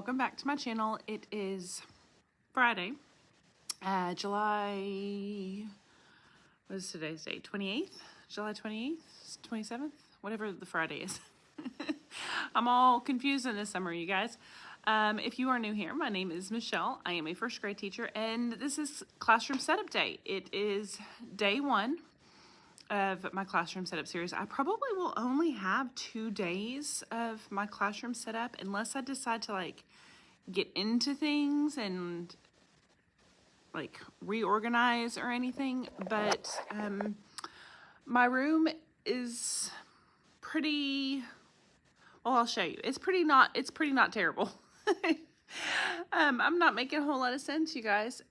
welcome back to my channel. It is Friday, July, what is today's date? 28th? July 28th? 27th? Whatever the Friday is. I'm all confused in this summer, you guys. If you are new here, my name is Michelle. I am a first grade teacher, and this is Classroom Setup Day. It is day one of my classroom setup series. I probably will only have 2 days of my classroom setup unless I decide to get into things and reorganize or anything. But my room is pretty, well, I'll show you. It's pretty not terrible. I'm not making a whole lot of sense, you guys.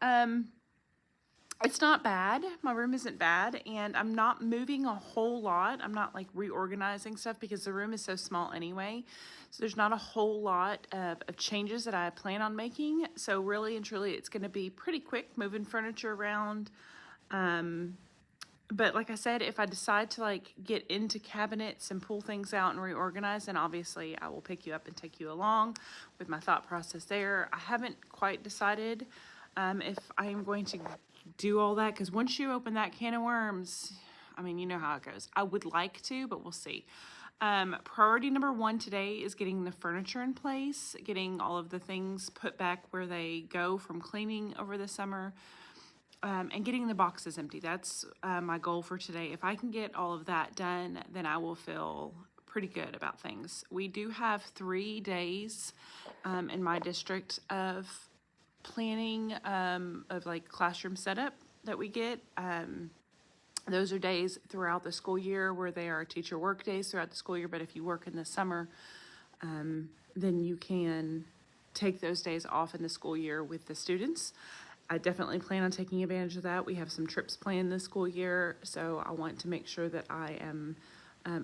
It's not bad. My room isn't bad, and I'm not moving a whole lot. I'm not reorganizing stuff because the room is so small anyway. So there's not a whole lot of changes that I plan on making. So really and truly, it's going to be pretty quick moving furniture around. But like I said, if I decide to get into cabinets and pull things out and reorganize, then obviously I will pick you up and take you along with my thought process there. I haven't quite decided if I am going to do all that, because once you open that can of worms, I mean, you know how it goes. I would like to, but we'll see. Priority number 1 today is getting the furniture in place, getting all of the things put back where they go from cleaning over the summer, and getting the boxes empty. That's my goal for today. If I can get all of that done, then I will feel pretty good about things. We do have 3 days in my district of planning of classroom setup that we get. Those are days throughout the school year where they are teacher work days throughout the school year. But if you work in the summer, then you can take those days off in the school year with the students. I definitely plan on taking advantage of that. We have some trips planned this school year, so I want to make sure that I am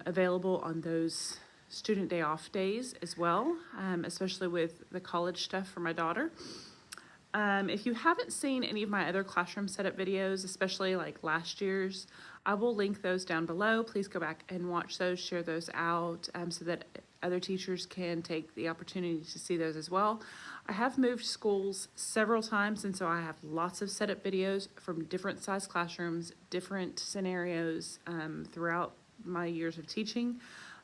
available on those student day off days as well, especially with the college stuff for my daughter. If you haven't seen any of my other classroom setup videos, especially last year's, I will link those down below. Please go back and watch those, share those out, so that other teachers can take the opportunity to see those as well. I have moved schools several times, and so I have lots of setup videos from different size classrooms, different scenarios throughout my years of teaching.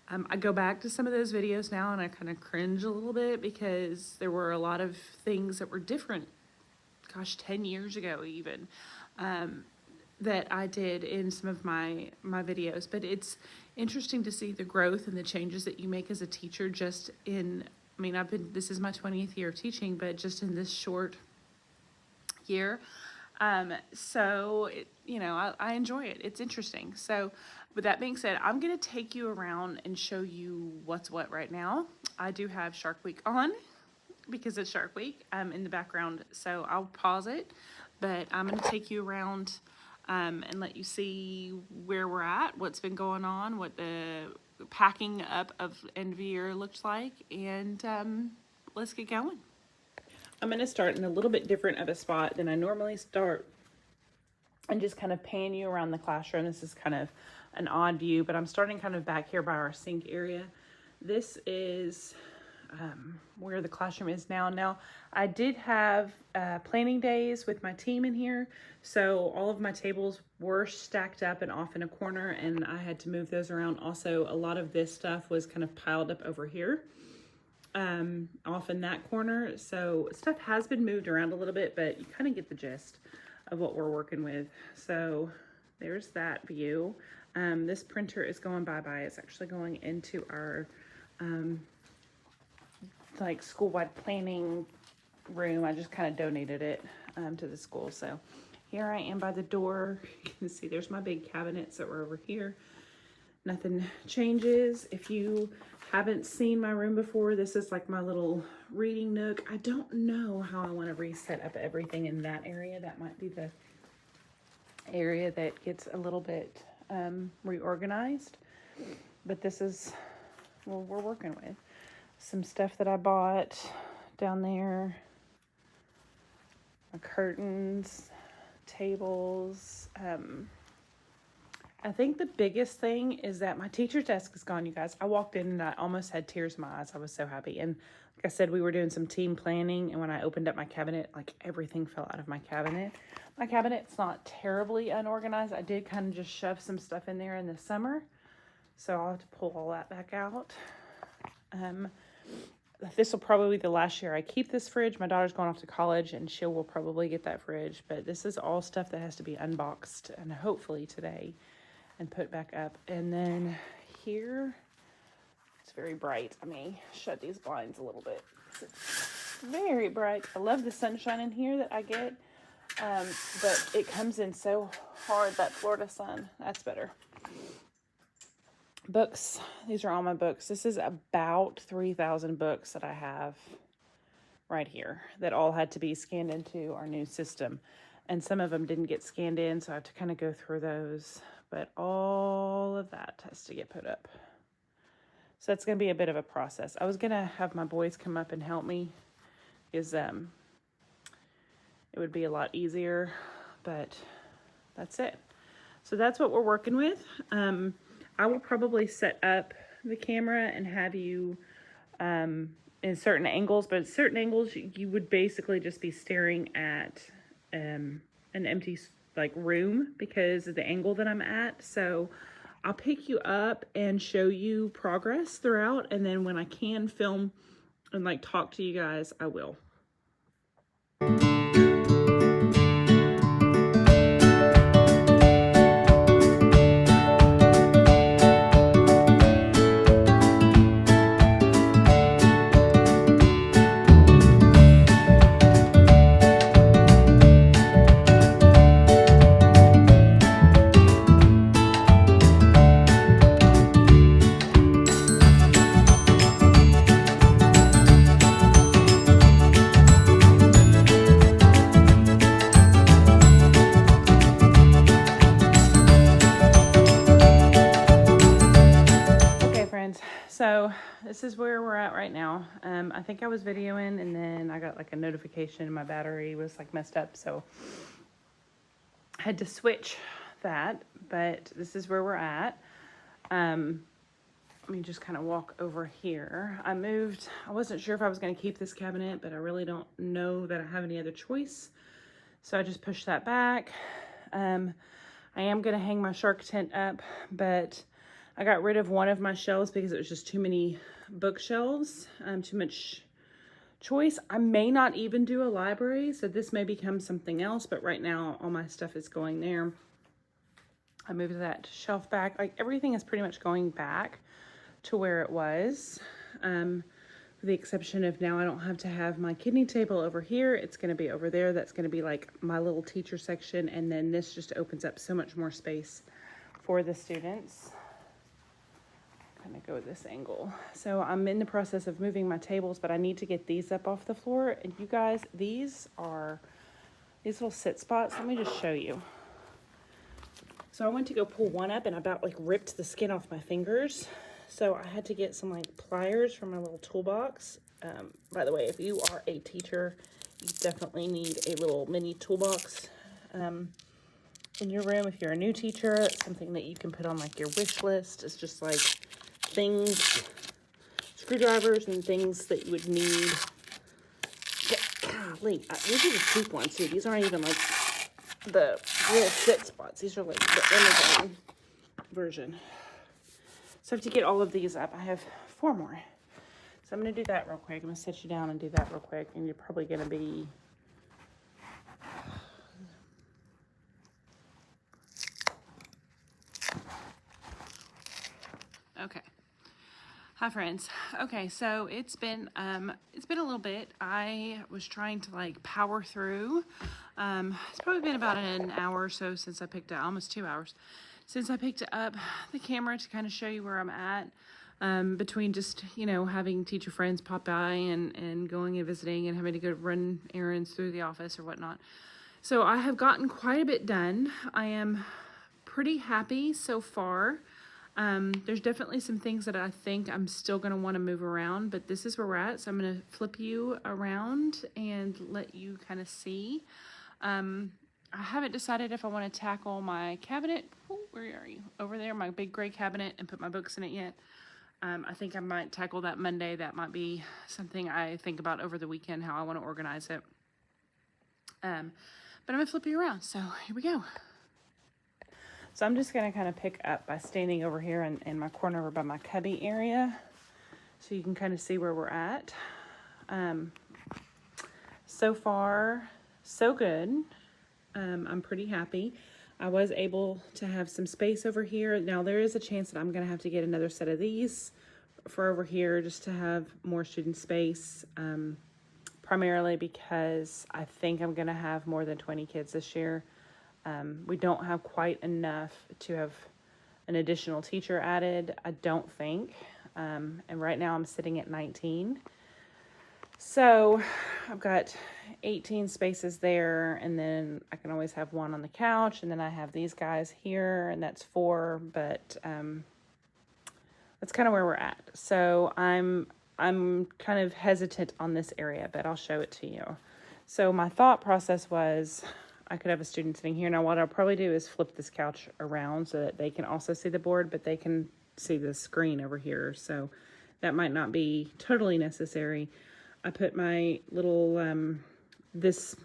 I go back to some of those videos now and I kind of cringe a little bit because there were a lot of things that were different, 10 years ago even, that I did in some of my videos. But it's interesting to see the growth and the changes that you make as a teacher just in, this is my 20th year of teaching, but just in this short year. So I enjoy it. It's interesting. So with that being said, I'm going to take you around and show you what's what right now. I do have Shark Week on because it's Shark Week in the background. So I'll pause it, but I'm going to take you around and let you see where we're at, what's been going on, what the packing up of end of year looks like, and let's get going. I'm going to start in a little bit different of a spot than I normally start and just kind of pan you around the classroom. This is kind of an odd view, but I'm starting kind of back here by our sink area. This is where the classroom is now. Now, I did have planning days with my team in here, so all of my tables were stacked up and off in a corner, and I had to move those around. Also, a lot of this stuff was kind of piled up over here. Off in that corner, so stuff has been moved around a little bit, but you kind of get the gist of what we're working with. So there's that view. This printer is going bye-bye. It's actually going into our school-wide planning room. I just kind of donated it to the school. So here I am by the door. You can see there's my big cabinets that were over here. Nothing changes. If you haven't seen my room before, this is my little reading nook. I don't know how I want to reset up everything in that area. That might be the area that gets a little bit reorganized. But this is what we're working with. Some stuff that I bought down there. Curtains, tables, I think the biggest thing is that my teacher's desk is gone, you guys. I walked in and I almost had tears in my eyes. I was so happy. And like I said, we were doing some team planning, and when I opened up my cabinet, like everything fell out of my cabinet. My cabinet's not terribly unorganized. I did kind of just shove some stuff in there in the summer, so I'll have to pull all that back out. This will probably be the last year I keep this fridge. My daughter's going off to college, and she will probably get that fridge, but this is all stuff that has to be unboxed, and hopefully today, and put back up. And then here, it's very bright. I may shut these blinds a little bit. It's very bright. I love the sunshine in here that I get, but it comes in so hard, that Florida sun. That's better. Books. These are all my books. This is about 3,000 books that I have right here that all had to be scanned into our new system. And some of them didn't get scanned in, so I have to kind of go through those. But all of that has to get put up. So that's going to be a bit of a process. I was going to have my boys come up and help me, because it would be a lot easier, but that's it. So that's what we're working with. I will probably set up the camera and have you in certain angles, but at certain angles you would basically just be staring at an empty like room because of the angle that I'm at. So I'll pick you up and show you progress throughout, and then when I can film and like talk to you guys, I will. So this is where we're at right now. I think I was videoing, and then I got like a notification my battery was like messed up, so I had to switch that, but this is where we're at. Let me just kind of walk over here. I wasn't sure if I was going to keep this cabinet, but I really don't know that I have any other choice, so I just pushed that back. I am going to hang my shark tent up, but I got rid of one of my shelves because it was just too many bookshelves, too much choice. I may not even do a library, so this may become something else, but right now all my stuff is going there. I moved that shelf back. Like everything is pretty much going back to where it was, with the exception of now I don't have to have my kidney table over here. It's going to be over there. That's going to be like my little teacher section, and then this just opens up so much more space for the students. Kind of go this angle. So I'm in the process of moving my tables, but I need to get these up off the floor. And you guys, these little sit spots. Let me just show you. So I went to go pull one up and I about like ripped the skin off my fingers. So I had to get some like pliers from my little toolbox. By the way, if you are a teacher, you definitely need a little mini toolbox in your room. If you're a new teacher, it's something that you can put on like your wish list. It's just like things, screwdrivers and things that you would need. Golly, these are the cheap ones too. These aren't even like the real sit spots. These are like the Amazon version. So I have to get all of these up. I have 4 more. So I'm going to do that real quick. I'm going to set you down and do that real quick. And you're probably going to be... Okay. Hi friends. Okay, so it's been a little bit. I was trying to like power through. It's probably been about an hour or so since I picked up, almost 2 hours since I picked up the camera to kind of show you where I'm at. Between just, you know, having teacher friends pop by and going and visiting and having to go run errands through the office or whatnot. So I have gotten quite a bit done. I am pretty happy so far. There's definitely some things that I think I'm still going to want to move around, but this is where we're at. So I'm going to flip you around and let you kind of see. I haven't decided if I want to tackle my cabinet. Ooh, where are you? Over there, my big gray cabinet, and put my books in it yet. I think I might tackle that Monday. That might be something I think about over the weekend, how I want to organize it. But I'm going to flip you around. So here we go. So I'm just going to kind of pick up by standing over here in my corner over by my cubby area. So you can kind of see where we're at. So far, so good. I'm pretty happy. I was able to have some space over here. Now there is a chance that I'm going to have to get another set of these for over here just to have more student space. Primarily because I think I'm going to have more than 20 kids this year. We don't have quite enough to have an additional teacher added, I don't think. And right now I'm sitting at 19. So I've got 18 spaces there, and then I can always have one on the couch, and then I have these guys here, and that's 4, but that's kind of where we're at. So I'm kind of hesitant on this area, but I'll show it to you. So my thought process was I could have a student sitting here. Now what I'll probably do is flip this couch around so that they can also see the board, but they can see the screen over here. So that might not be totally necessary. I put my little, this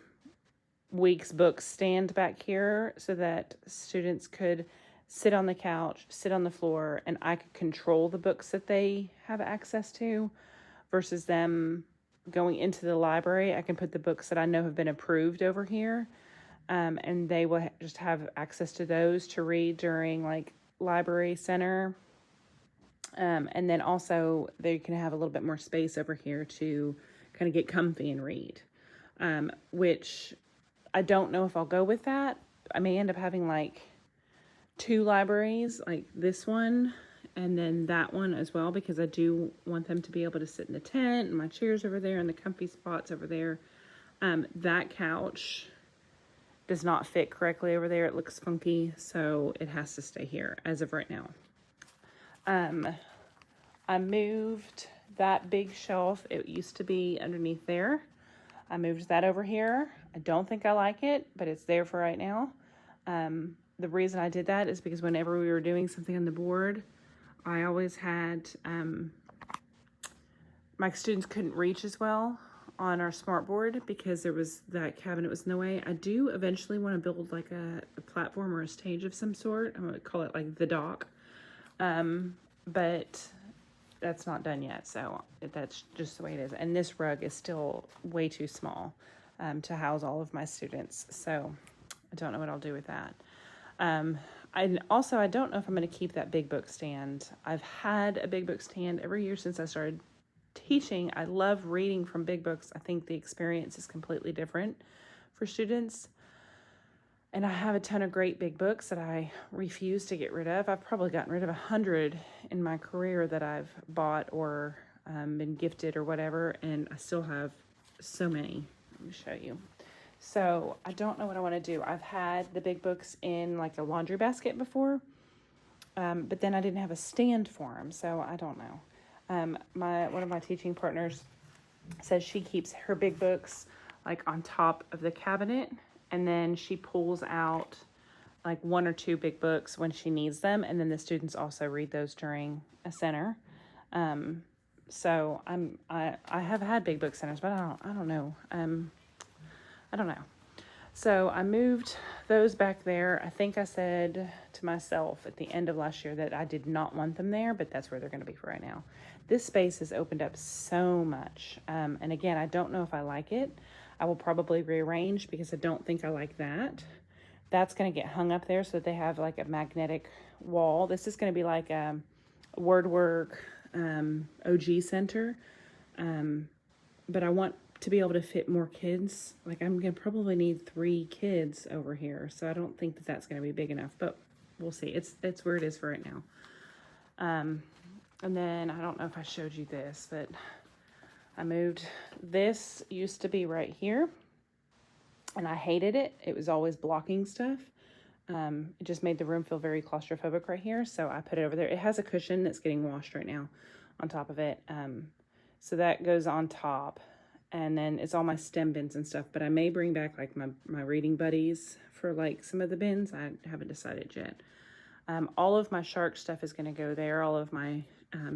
week's book stand back here so that students could sit on the couch, sit on the floor, and I could control the books that they have access to versus them going into the library. I can put the books that I know have been approved over here, and they will just have access to those to read during like library center. And then also they can have a little bit more space over here to kind of get comfy and read, which I don't know if I'll go with that. I may end up having like 2 libraries, like this one and then that one as well, because I do want them to be able to sit in the tent and my chairs over there and the comfy spots over there. That couch does not fit correctly over there. It looks funky, so it has to stay here as of right now. I moved that big shelf. It used to be underneath there. I moved that over here. I don't think I like it, but it's there for right now. The reason I did that is because whenever we were doing something on the board, I always had, my students couldn't reach as well on our smart board because there was, that cabinet was in the way. I do eventually want to build like a platform or a stage of some sort. I'm going to call it like the dock. But that's not done yet, so that's just the way it is. And this rug is still way too small to house all of my students, so I don't know what I'll do with that. I don't know if I'm going to keep that big book stand. I've had a big book stand every year since I started teaching. I love reading from big books. I think the experience is completely different for students. And I have a ton of great big books that I refuse to get rid of. I've probably gotten rid of 100 in my career that I've bought or been gifted or whatever. And I still have so many. Let me show you. So I don't know what I want to do. I've had the big books in like a laundry basket before. But then I didn't have a stand for them. So I don't know. One of my teaching partners says she keeps her big books like on top of the cabinet. And then she pulls out like 1 or 2 big books when she needs them. And then the students also read those during a center. So I have had big book centers, but I don't know. I don't know. So I moved those back there. I think I said to myself at the end of last year that I did not want them there, but that's where they're going to be for right now. This space has opened up so much. And again, I don't know if I like it. I will probably rearrange because I don't think I like that. That's going to get hung up there so that they have like a magnetic wall. This is going to be like a WordWork OG center. But I want to be able to fit more kids. Like I'm going to probably need 3 kids over here. So I don't think that that's going to be big enough, but we'll see. It's where it is for right now. And then I don't know if I showed you this, but I moved, this used to be right here and I hated it. It was always blocking stuff. It just made the room feel very claustrophobic right here. So I put it over there. It has a cushion that's getting washed right now on top of it. So that goes on top and then it's all my STEM bins and stuff, but I may bring back like my reading buddies for like some of the bins. I haven't decided yet. All of my shark stuff is going to go there. All of my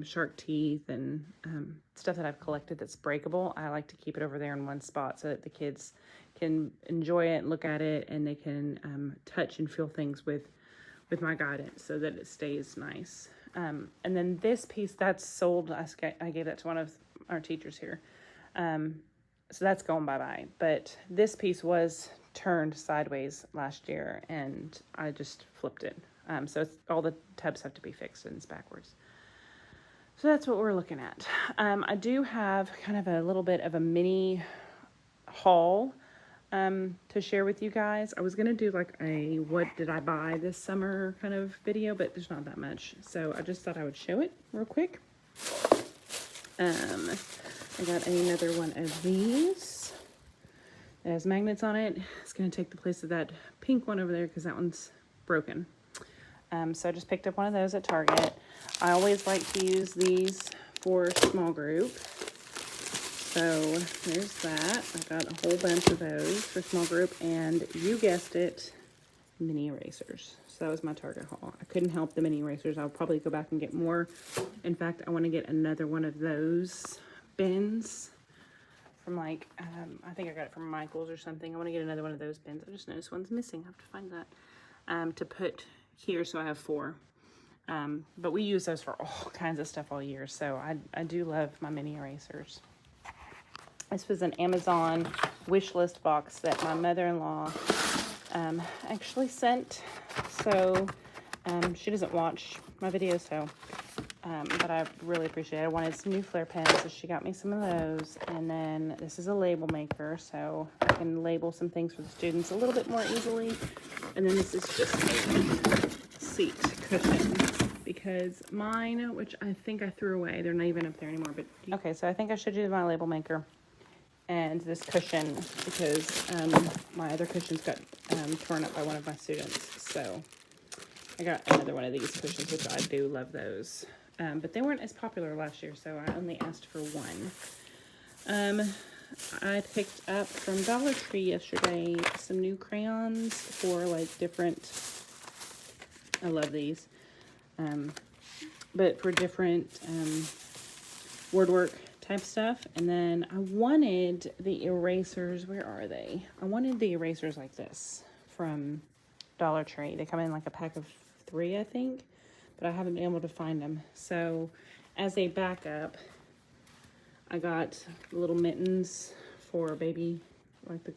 shark teeth and stuff that I've collected that's breakable, I like to keep it over there in one spot so that the kids can enjoy it, look at it, and they can touch and feel things with my guidance so that it stays nice. And then this piece that's sold, I gave that to one of our teachers here. So that's going bye-bye. But this piece was turned sideways last year, and I just flipped it. So it's, all the tubs have to be fixed and it's backwards. So that's what we're looking at. I do have kind of a little bit of a mini haul to share with you guys. I was going to do like a what did I buy this summer kind of video, but there's not that much. So I just thought I would show it real quick. I got another one of these. It has magnets on it. It's going to take the place of that pink one over there because that one's broken. So I just picked up one of those at Target. I always like to use these for small group. So there's that. I got a whole bunch of those for small group, and you guessed it, mini erasers. So that was my Target haul. I couldn't help the mini erasers. I'll probably go back and get more. In fact, I want to get another one of those bins from like, I think I got it from Michael's or something. I want to get another one of those bins. I just noticed one's missing. I have to find that to put here, so I have 4. But we use those for all kinds of stuff all year, so I do love my mini erasers. This was an Amazon wish list box that my mother-in-law actually sent. So she doesn't watch my videos, so but I really appreciate it. I wanted some new Flair pens, so she got me some of those. And then this is a label maker, so I can label some things for the students a little bit more easily. And then this is just a seat cushion, because mine, which I think I threw away, they're not even up there anymore. But okay, so I think I showed you my label maker and this cushion, because my other cushions got torn up by one of my students. So I got another one of these cushions, which I do love those. But they weren't as popular last year, so I only asked for one. I picked up from Dollar Tree yesterday some new crayons for like different, I love these, but for different word work type stuff. And then I wanted the erasers, where are they? I wanted the erasers like this from Dollar Tree. They come in like a pack of 3, I think, but I haven't been able to find them. So as a backup, I got little mittens for baby, like the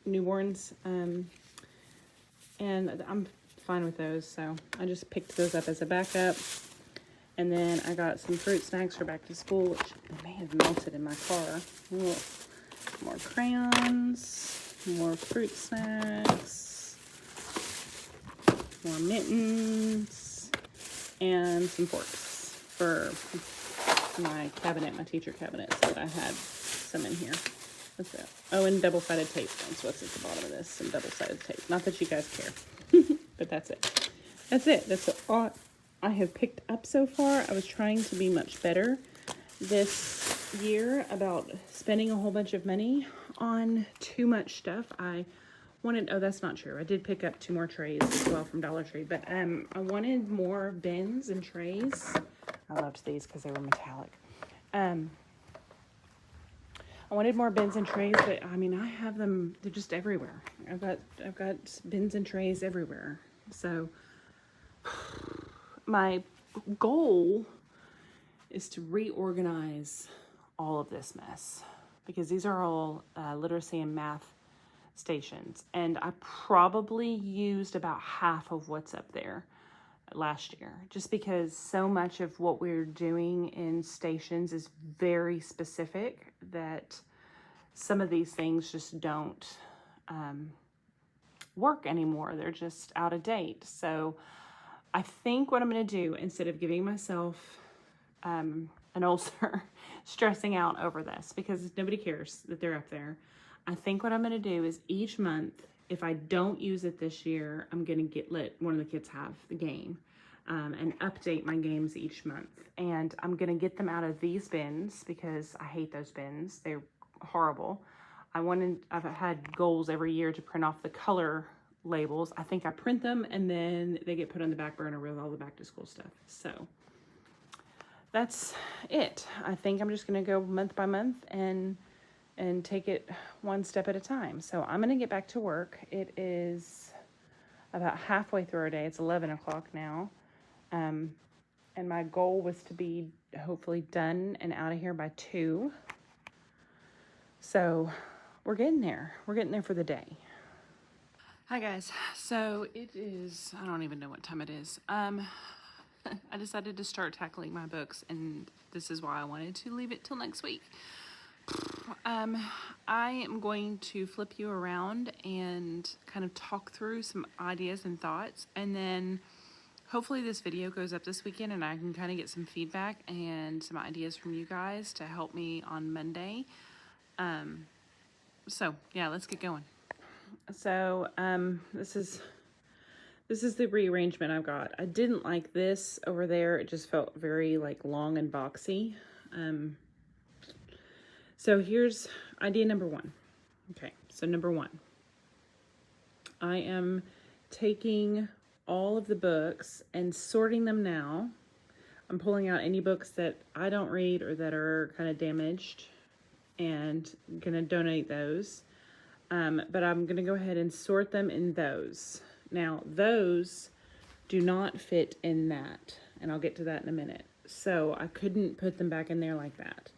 newborns, and I'm fine with those, so I just picked those up as a backup. And then I got some fruit snacks for back to school, which they may have melted in my car. More crayons, more fruit snacks, more mittens, and some forks for my cabinet, my teacher cabinet, so that I had some in here. What's that? Oh, and double-sided tape. That's what's at the bottom of this, some double-sided tape. Not that you guys care, but that's it. That's it. That's all I have picked up so far. I was trying to be much better this year about spending a whole bunch of money on too much stuff. I wanted, oh, that's not true. I did pick up 2 more trays as well from Dollar Tree, but I wanted more bins and trays. I loved these because they were metallic. I wanted more bins and trays, but I mean, I have them, they're just everywhere. I've got bins and trays everywhere. So my goal is to reorganize all of this mess, because these are all literacy and math stations, and I probably used about half of what's up there last year, just because so much of what we're doing in stations is very specific that some of these things just don't work anymore. They're just out of date. So I think what I'm going to do, instead of giving myself an ulcer stressing out over this, because nobody cares that they're up there, I think what I'm going to do is each month, if I don't use it this year, I'm going to let one of the kids have the game and update my games each month. And I'm going to get them out of these bins, because I hate those bins. They're horrible. I've had goals every year to print off the color labels. I think I print them and then they get put on the back burner with all the back to school stuff. So that's it. I think I'm just going to go month by month and take it one step at a time. So I'm going to get back to work. It is about halfway through our day. It's 11 o'clock now. And my goal was to be hopefully done and out of here by 2. So we're getting there. We're getting there for the day. Hi guys. So it is, I don't even know what time it is. I decided to start tackling my books, and this is why I wanted to leave it till next week. I am going to flip you around and kind of talk through some ideas and thoughts, and then hopefully this video goes up this weekend and I can kind of get some feedback and some ideas from you guys to help me on Monday. So yeah, let's get going. So this is the rearrangement I've got. I didn't like this over there. It just felt very like long and boxy. So here's idea number 1. Okay, so number 1. I am taking all of the books and sorting them now. I'm pulling out any books that I don't read or that are kind of damaged and I'm gonna donate those. But I'm gonna go ahead and sort them in those. Now, those do not fit in that, and I'll get to that in a minute. So I couldn't put them back in there like that.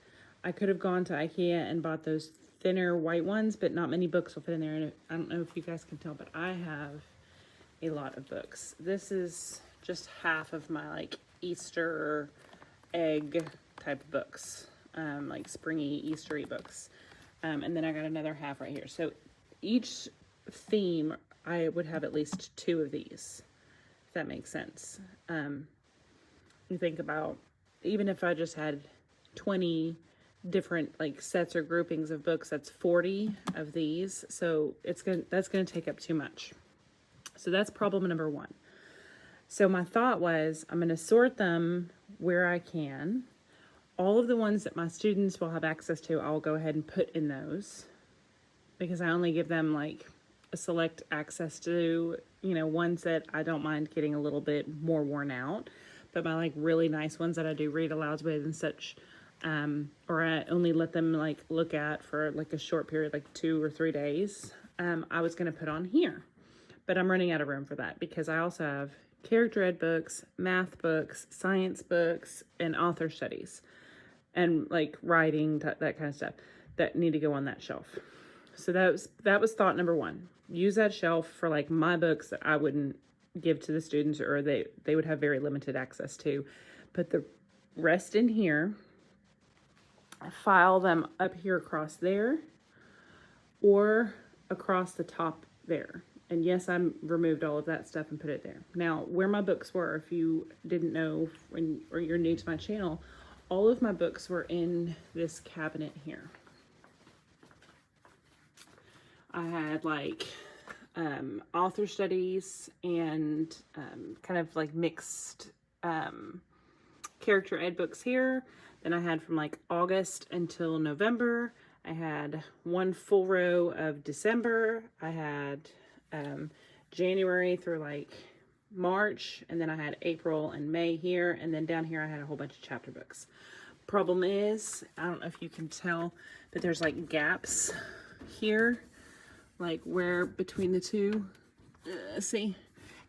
I could have gone to IKEA and bought those thinner white ones, but not many books will fit in there. And I don't know if you guys can tell, but I have a lot of books. This is just half of my like Easter egg type of books, like springy Eastery books. And then I got another half right here. So each theme, I would have at least 2 of these, if that makes sense. You think about, even if I just had 20 different like sets or groupings of books, that's 40 of these. So that's gonna take up too much. So that's problem number 1. So my thought was, I'm gonna sort them where I can. All of the ones that my students will have access to, I'll go ahead and put in those, because I only give them like a select access to, you know, ones that I don't mind getting a little bit more worn out. But my like really nice ones that I do read alouds with and such, or I only let them like look at for like a short period, like 2 or 3 days, I was going to put on here. But I'm running out of room for that because I also have character ed books, math books, science books, and author studies, and like writing, that kind of stuff that need to go on that shelf. So that was thought number 1. Use that shelf for like my books that I wouldn't give to the students, or they would have very limited access to. Put the rest in here, file them up here across there, or across the top there. And yes, I removed all of that stuff and put it there. Now, where my books were, if you didn't know or you're new to my channel, all of my books were in this cabinet here. I had like author studies and kind of like mixed character ed books here. Then I had from like August until November. I had 1 full row of December. I had January through like March, and then I had April and May here, and then down here I had a whole bunch of chapter books. Problem is, I don't know if you can tell, but there's like gaps here, like where between the 2, see,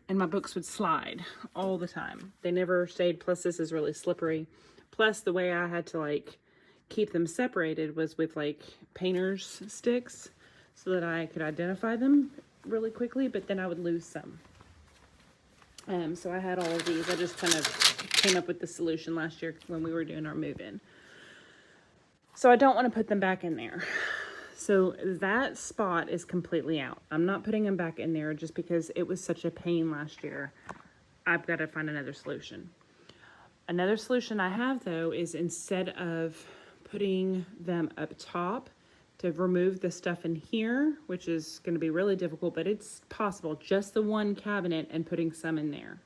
and my books would slide all the time. They never stayed, plus this is really slippery. Plus the way I had to like keep them separated was with like painter's sticks so that I could identify them really quickly, but then I would lose some. So I had all of these. I just kind of came up with the solution last year when we were doing our move-in. So I don't want to put them back in there. So that spot is completely out. I'm not putting them back in there just because it was such a pain last year. I've got to find another solution. Another solution I have though is, instead of putting them up top, to remove the stuff in here, which is going to be really difficult, but it's possible. Just the 1 cabinet and putting some in there.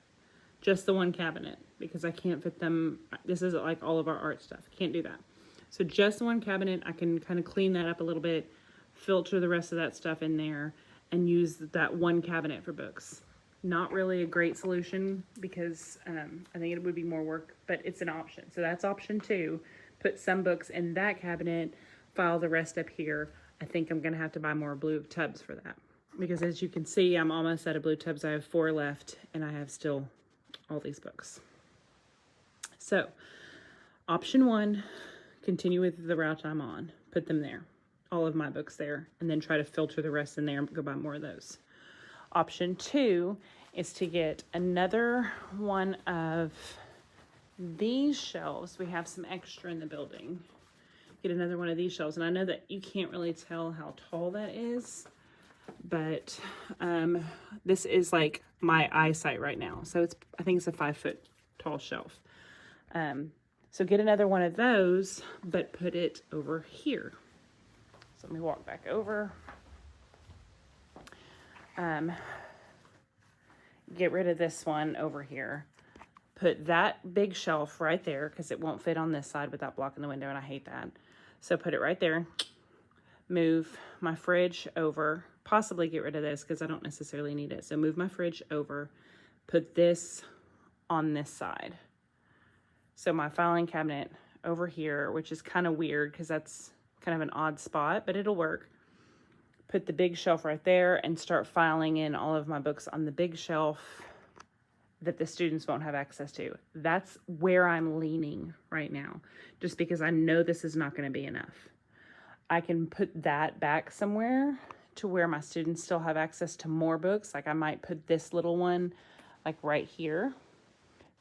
Just the 1 cabinet, because I can't fit them. This is like all of our art stuff. Can't do that. So just the 1 cabinet. I can kind of clean that up a little bit, filter the rest of that stuff in there, and use that one cabinet for books. Not really a great solution because I think it would be more work, but it's an option. So that's option 2. Put some books in that cabinet, file the rest up here. I think I'm going to have to buy more blue tubs for that. Because as you can see, I'm almost out of blue tubs. I have 4 left, and I have still all these books. So, option 1, continue with the route I'm on. Put them there. All of my books there. And then try to filter the rest in there and go buy more of those. Option 2 is to get another one of these shelves. We have some extra in the building. Get another one of these shelves. And I know that you can't really tell how tall that is, but this is like my eyesight right now. So I think it's a 5-foot tall shelf. So get another one of those, but put it over here. So let me walk back over. Get rid of this one over here. Put that big shelf right there because it won't fit on this side without blocking the window, and I hate that. So put it right there. Move my fridge over. Possibly get rid of this because I don't necessarily need it. So move my fridge over. Put this on this side. So my filing cabinet over here, which is kind of weird because that's kind of an odd spot, but it'll work. Put the big shelf right there and start filing in all of my books on the big shelf that the students won't have access to. That's where I'm leaning right now, just because I know this is not going to be enough. I can put that back somewhere to where my students still have access to more books. Like I might put this little one like right here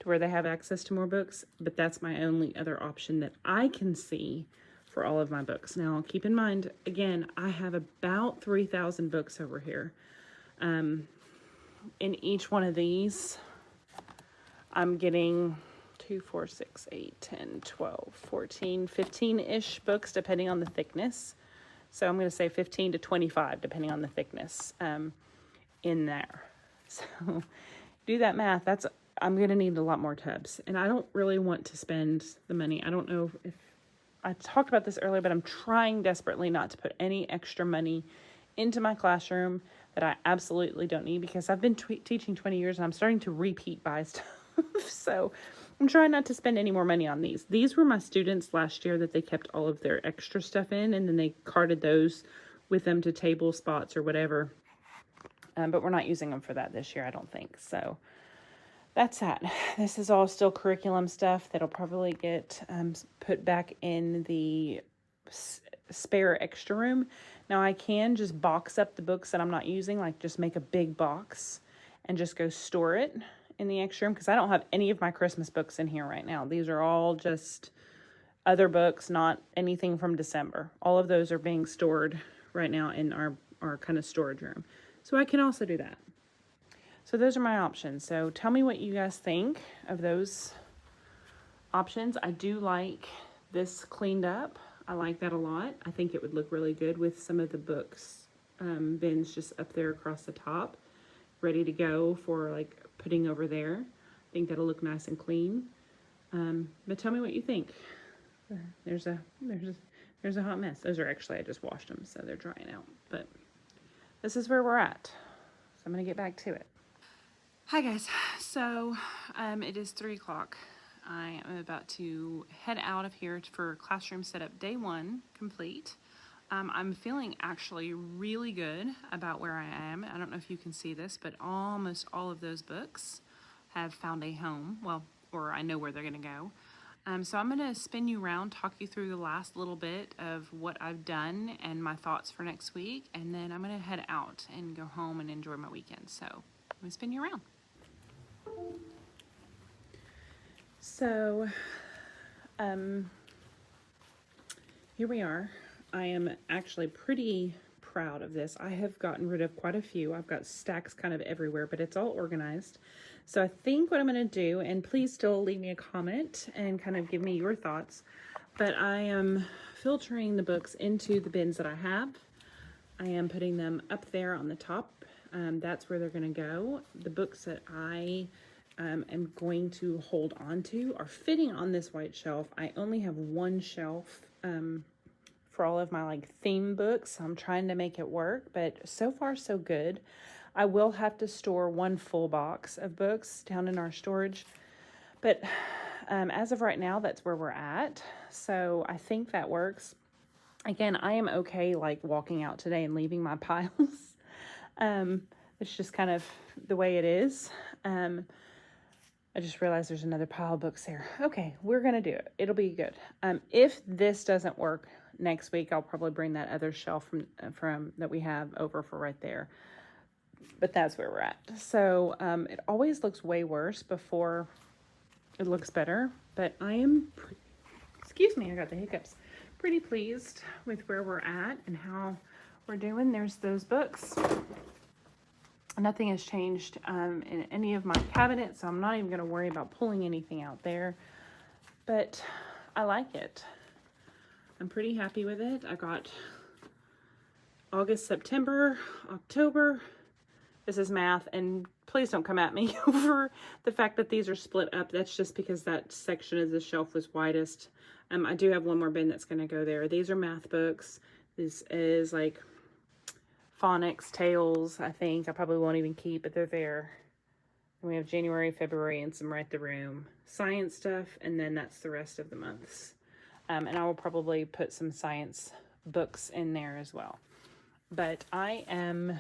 to where they have access to more books, but that's my only other option that I can see for all of my books. Now, keep in mind, again, I have about 3,000 books over here. In each one of these, I'm getting 2, 4, 6, 8, 10, 12, 14, 15-ish books, depending on the thickness. So I'm going to say 15 to 25, depending on the thickness in there. So do that math. I'm going to need a lot more tubs. And I don't really want to spend the money. I don't know if I talked about this earlier, but I'm trying desperately not to put any extra money into my classroom that I absolutely don't need, because I've been teaching 20 years and I'm starting to repeat buy stuff. So I'm trying not to spend any more money on these. These were my students last year that they kept all of their extra stuff in, and then they carted those with them to table spots or whatever. But we're not using them for that this year, I don't think. So that's that. This is all still curriculum stuff that'll probably get put back in the spare extra room. Now I can just box up the books that I'm not using, like just make a big box and just go store it in the extra room, because I don't have any of my Christmas books in here right now. These are all just other books, not anything from December. All of those are being stored right now in our kind of storage room. So I can also do that. So those are my options. So tell me what you guys think of those options. I do like this cleaned up. I like that a lot. I think it would look really good with some of the books bins just up there across the top, ready to go for like putting over there. I think that'll look nice and clean. But tell me what you think. There's a hot mess. Those are actually, I just washed them, so they're drying out. But this is where we're at. So I'm gonna get back to it. Hi guys. So it is 3 o'clock. I am about to head out of here for classroom setup day 1 complete. I'm feeling actually really good about where I am. I don't know if you can see this, but almost all of those books have found a home. Well, or I know where they're going to go. So I'm going to spin you around, talk you through the last little bit of what I've done and my thoughts for next week. And then I'm going to head out and go home and enjoy my weekend. So I'm going to spin you around. So, here we are. I am actually pretty proud of this. I have gotten rid of quite a few. I've got stacks kind of everywhere, but it's all organized. So I think what I'm going to do, and please still leave me a comment and kind of give me your thoughts, but I am filtering the books into the bins that I have. I am putting them up there on the top. That's where they're going to go. The books that I am going to hold on to are fitting on this white shelf. I only have one shelf for all of my like theme books. I'm trying to make it work, but so far so good. I will have to store one full box of books down in our storage, but as of right now, that's where we're at. So I think that works. Again, I am okay like walking out today and leaving my piles. It's just kind of the way it is. I just realized there's another pile of books there. Okay, we're going to do it. It'll be good. If this doesn't work next week, I'll probably bring that other shelf from that we have over for right there. But that's where we're at. So it always looks way worse before it looks better. But I am, excuse me, I got the hiccups. Pretty pleased with where we're at and how we're doing. There's those books. Nothing has changed in any of my cabinets, so I'm not even going to worry about pulling anything out there. But I like it. I'm pretty happy with it. I got August, September, October. This is math, and please don't come at me over the fact that these are split up. That's just because that section of the shelf was widest. I do have one more bin that's going to go there. These are math books. This is like phonics, tales, I think. I probably won't even keep, but they're there. And we have January, February, and some Write the Room science stuff, and then that's the rest of the months. And I will probably put some science books in there as well. But I am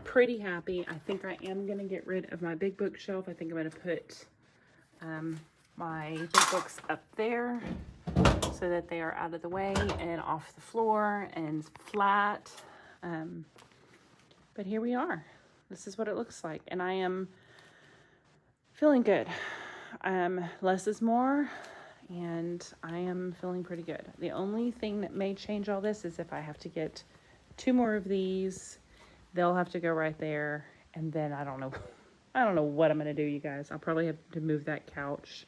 pretty happy. I think I am going to get rid of my big bookshelf. I think I'm going to put my big books up there so that they are out of the way and off the floor and flat. But here we are. This is what it looks like, and I am feeling good. Less is more, and I am feeling pretty good. The only thing that may change all this is if I have to get 2 more of these. They'll have to go right there, and then I don't know what I'm gonna do, you guys. I'll probably have to move that couch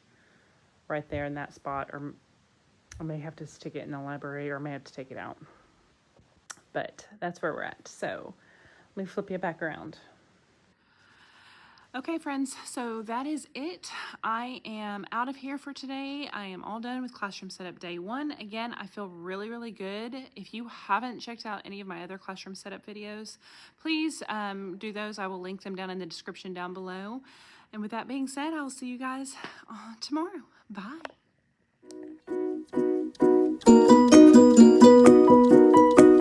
right there in that spot, or I may have to stick it in the library, or I may have to take it out. But that's where we're at. So let me flip you back around. Okay, friends, so that is it. I am out of here for today. I am all done with classroom setup day 1. Again, I feel really, really good. If you haven't checked out any of my other classroom setup videos, please do those. I will link them down in the description down below. And with that being said, I will see you guys tomorrow. Bye.